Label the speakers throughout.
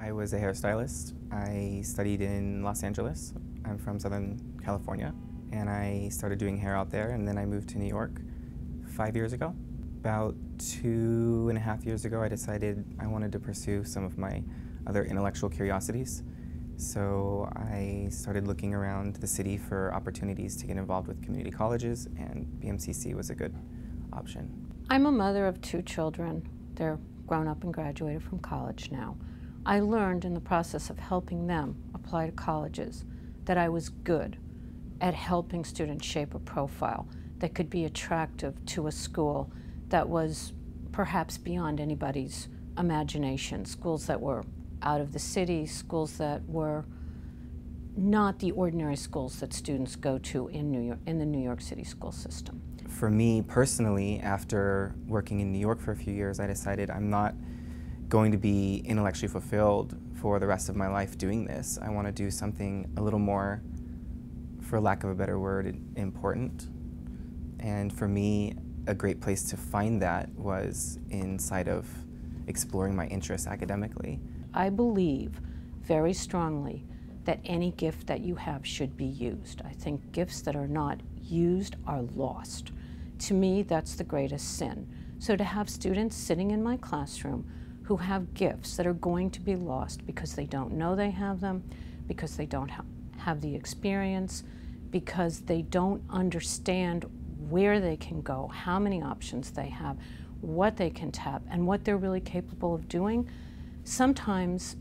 Speaker 1: I was a hairstylist. I studied in Los Angeles. I'm from Southern California, and I started doing hair out there, and then I moved to New York 5 years ago. About 2.5 years ago, I decided I wanted to pursue some of my other intellectual curiosities. So I started looking around the city for opportunities to get involved with community colleges, and BMCC was a good option.
Speaker 2: I'm a mother of 2 children. They're grown up and graduated from college now. I learned in the process of helping them apply to colleges that I was good at helping students shape a profile that could be attractive to a school that was perhaps beyond anybody's imagination, schools that were out of the city, schools that were not the ordinary schools that students go to in the New York City school system.
Speaker 1: For me personally, after working in New York for a few years, I decided I'm not going to be intellectually fulfilled for the rest of my life doing this. I want to do something a little more, for lack of a better word, important. And for me, a great place to find that was inside of exploring my interests academically.
Speaker 2: I believe very strongly that any gift that you have should be used. I think gifts that are not used are lost. To me, that's the greatest sin. So to have students sitting in my classroom who have gifts that are going to be lost because they don't know they have them, because they don't have the experience, because they don't understand where they can go, how many options they have, what they can tap, and what they're really capable of doing, sometimes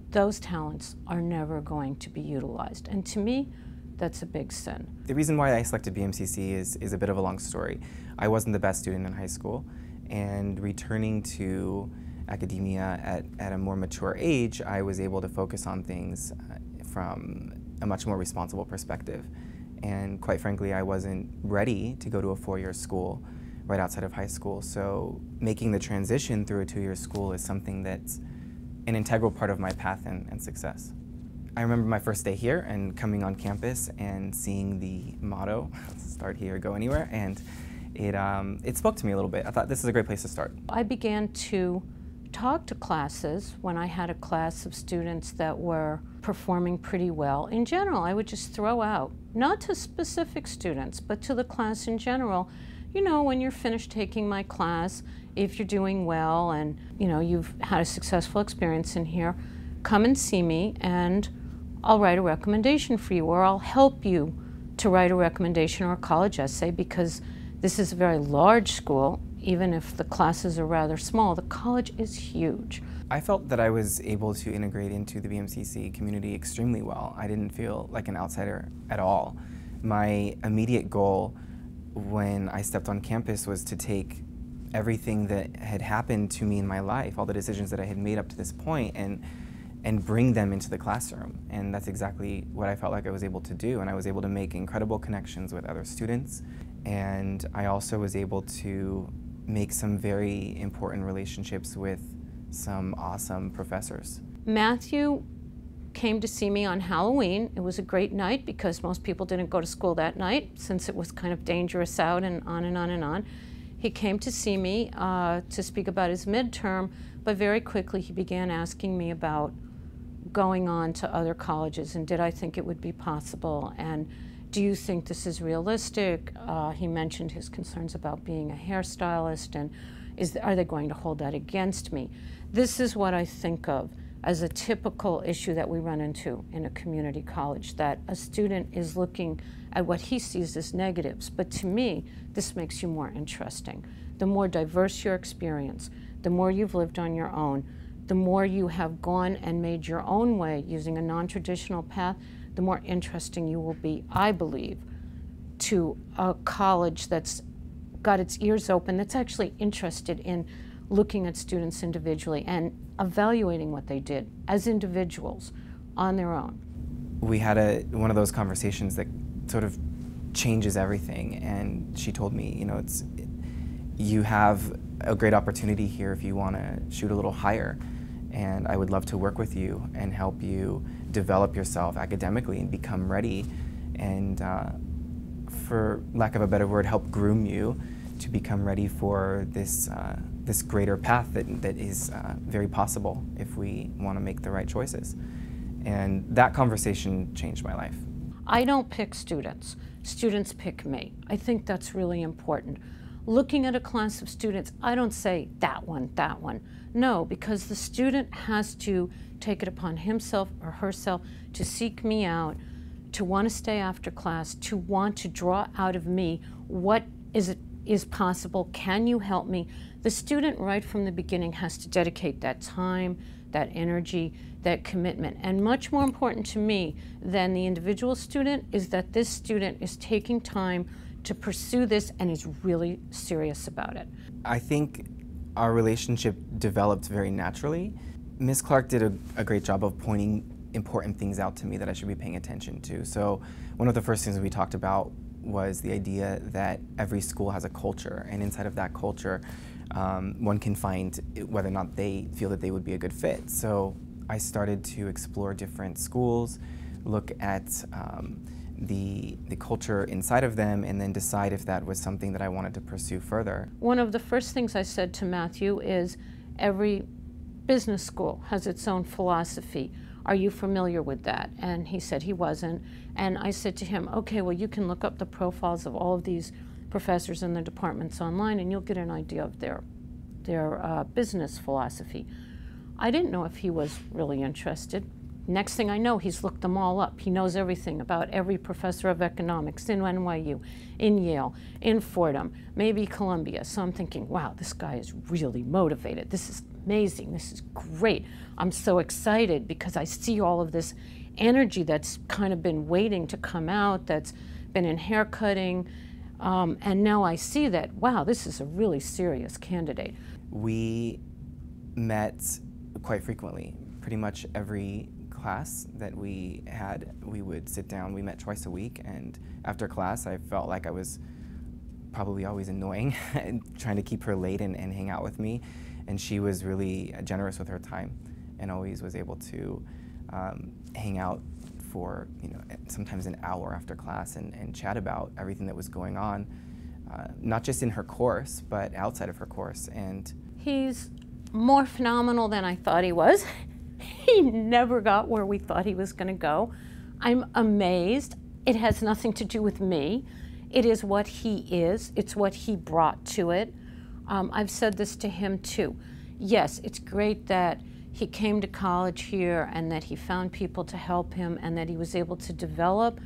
Speaker 2: those talents are never going to be utilized. And to me, that's a big sin.
Speaker 1: The reason why I selected BMCC is a bit of a long story. I wasn't the best student in high school, and returning to academia at a more mature age, I was able to focus on things from a much more responsible perspective. And quite frankly, I wasn't ready to go to a 4-year school right outside of high school. So making the transition through a 2-year school is something that's an integral part of my path and success. I remember my first day here and coming on campus and seeing the motto, "Start here, go anywhere," and it spoke to me a little bit. I thought this is a great place to start.
Speaker 2: I began to talk to classes when I had a class of students that were performing pretty well. In general, I would just throw out, not to specific students, but to the class in general, you know, when you're finished taking my class, if you're doing well and, you know, you've had a successful experience in here, come and see me and I'll write a recommendation for you, or I'll help you to write a recommendation or a college essay, because this is a very large school. Even if the classes are rather small, the college is huge.
Speaker 1: I felt that I was able to integrate into the BMCC community extremely well. I didn't feel like an outsider at all. My immediate goal when I stepped on campus was to take everything that had happened to me in my life, all the decisions that I had made up to this point, and bring them into the classroom. And that's exactly what I felt like I was able to do. And I was able to make incredible connections with other students. And I also was able to make some very important relationships with some awesome professors.
Speaker 2: Matthew came to see me on Halloween. It was a great night because most people didn't go to school that night since it was kind of dangerous out, and on and on and on. He came to see me to speak about his midterm, but very quickly he began asking me about going on to other colleges and did I think it would be possible, and do you think this is realistic? He mentioned his concerns about being a hairstylist, and are they going to hold that against me? This is what I think of as a typical issue that we run into in a community college, that a student is looking at what he sees as negatives. But to me, this makes you more interesting. The more diverse your experience, the more you've lived on your own, the more you have gone and made your own way using a non-traditional path, the more interesting you will be, I believe, to a college that's got its ears open, that's actually interested in looking at students individually and evaluating what they did as individuals on their own.
Speaker 1: We had one of those conversations that sort of changes everything, and she told me, you know, you have a great opportunity here if you want to shoot a little higher, and I would love to work with you and help you develop yourself academically and become ready, and for lack of a better word, help groom you to become ready for this this greater path that is very possible if we want to make the right choices. And that conversation changed my life.
Speaker 2: I don't pick students. Students pick me. I think that's really important. Looking at a class of students, I don't say that one, that one. No, because the student has to take it upon himself or herself to seek me out, to want to stay after class, to want to draw out of me what is possible. Can you help me? The student right from the beginning has to dedicate that time, that energy, that commitment. And much more important to me than the individual student is that this student is taking time to pursue this and is really serious about it.
Speaker 1: I think our relationship developed very naturally. Ms. Clark did a great job of pointing important things out to me that I should be paying attention to. So one of the first things we talked about was the idea that every school has a culture, and inside of that culture, one can find whether or not they feel that they would be a good fit. So I started to explore different schools, look at the culture inside of them, and then decide if that was something that I wanted to pursue further.
Speaker 2: One of the first things I said to Matthew is every business school has its own philosophy. Are you familiar with that? And he said he wasn't. And I said to him, okay, well, you can look up the profiles of all of these professors in the departments online and you'll get an idea of their business philosophy. I didn't know if he was really interested. Next thing I know, he's looked them all up. He knows everything about every professor of economics in NYU, in Yale, in Fordham, maybe Columbia. So I'm thinking, wow, this guy is really motivated. This is amazing. This is great. I'm so excited because I see all of this energy that's kind of been waiting to come out, that's been in haircutting. And now I see that, wow, this is a really serious candidate.
Speaker 1: We met quite frequently. Pretty much every class that we had, we would sit down. We met twice a week, and after class I felt like I was probably always annoying and trying to keep her late and hang out with me, and she was really generous with her time and always was able to hang out for, sometimes an hour after class and chat about everything that was going on, not just in her course but outside of her course. And
Speaker 2: he's more phenomenal than I thought he was. He never got where we thought he was going to go. I'm amazed. It has nothing to do with me. It is what he is. It's what he brought to it. I've said this to him too. Yes, it's great that he came to college here and that he found people to help him and that he was able to develop.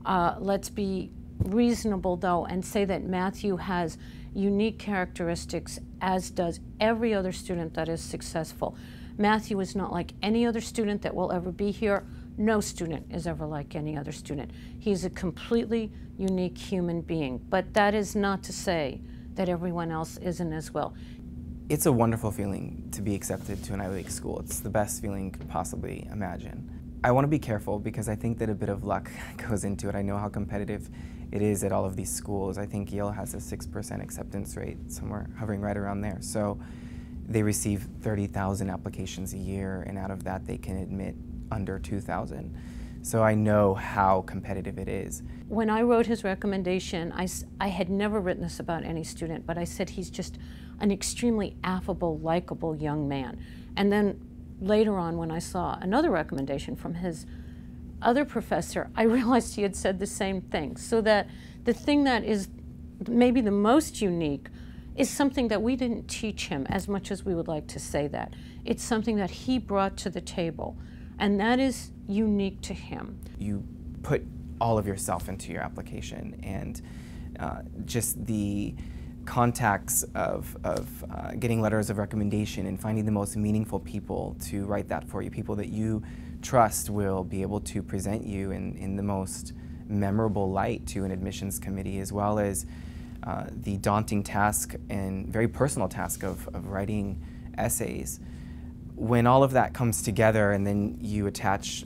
Speaker 2: Let's be reasonable though and say that Matthew has unique characteristics, as does every other student that is successful. Matthew is not like any other student that will ever be here. No student is ever like any other student. He's a completely unique human being, but that is not to say that everyone else isn't as well.
Speaker 1: It's a wonderful feeling to be accepted to an Ivy League school. It's the best feeling you could possibly imagine. I want to be careful because I think that a bit of luck goes into it. I know how competitive it is at all of these schools. I think Yale has a 6% acceptance rate, somewhere hovering right around there. So they receive 30,000 applications a year, and out of that they can admit under 2,000. So I know how competitive it is.
Speaker 2: When I wrote his recommendation, I had never written this about any student, but I said he's just an extremely affable, likable young man. And then later on, when I saw another recommendation from his other professor, I realized he had said the same thing. So that the thing that is maybe the most unique is something that we didn't teach him as much as we would like to say that. It's something that he brought to the table, and that is unique to him.
Speaker 1: You put all of yourself into your application, and just the contacts of getting letters of recommendation and finding the most meaningful people to write that for you, people that you trust will be able to present you in the most memorable light to an admissions committee, as well as the daunting task and very personal task of writing essays. When all of that comes together and then you attach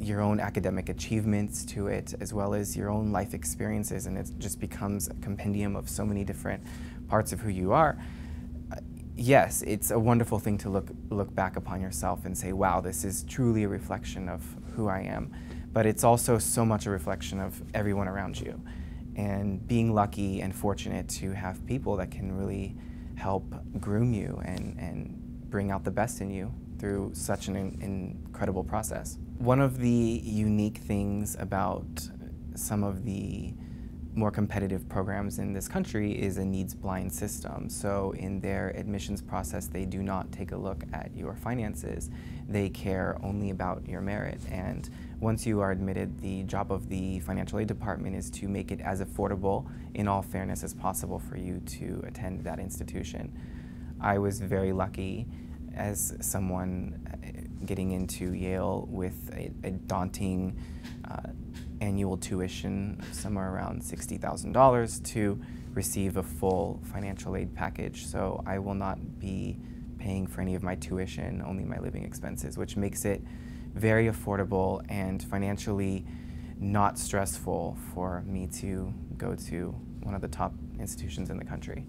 Speaker 1: your own academic achievements to it, as well as your own life experiences, and it just becomes a compendium of so many different parts of who you are, yes, it's a wonderful thing to look back upon yourself and say, wow, this is truly a reflection of who I am. But it's also so much a reflection of everyone around you. And being lucky and fortunate to have people that can really help groom you and bring out the best in you through such an incredible process. One of the unique things about some of the more competitive programs in this country is a needs-blind system. So in their admissions process, they do not take a look at your finances. They care only about your merit. And once you are admitted, the job of the financial aid department is to make it as affordable, in all fairness, as possible for you to attend that institution. I was very lucky as someone getting into Yale with a daunting annual tuition of somewhere around $60,000 to receive a full financial aid package. So I will not be paying for any of my tuition, only my living expenses, which makes it very affordable and financially not stressful for me to go to one of the top institutions in the country.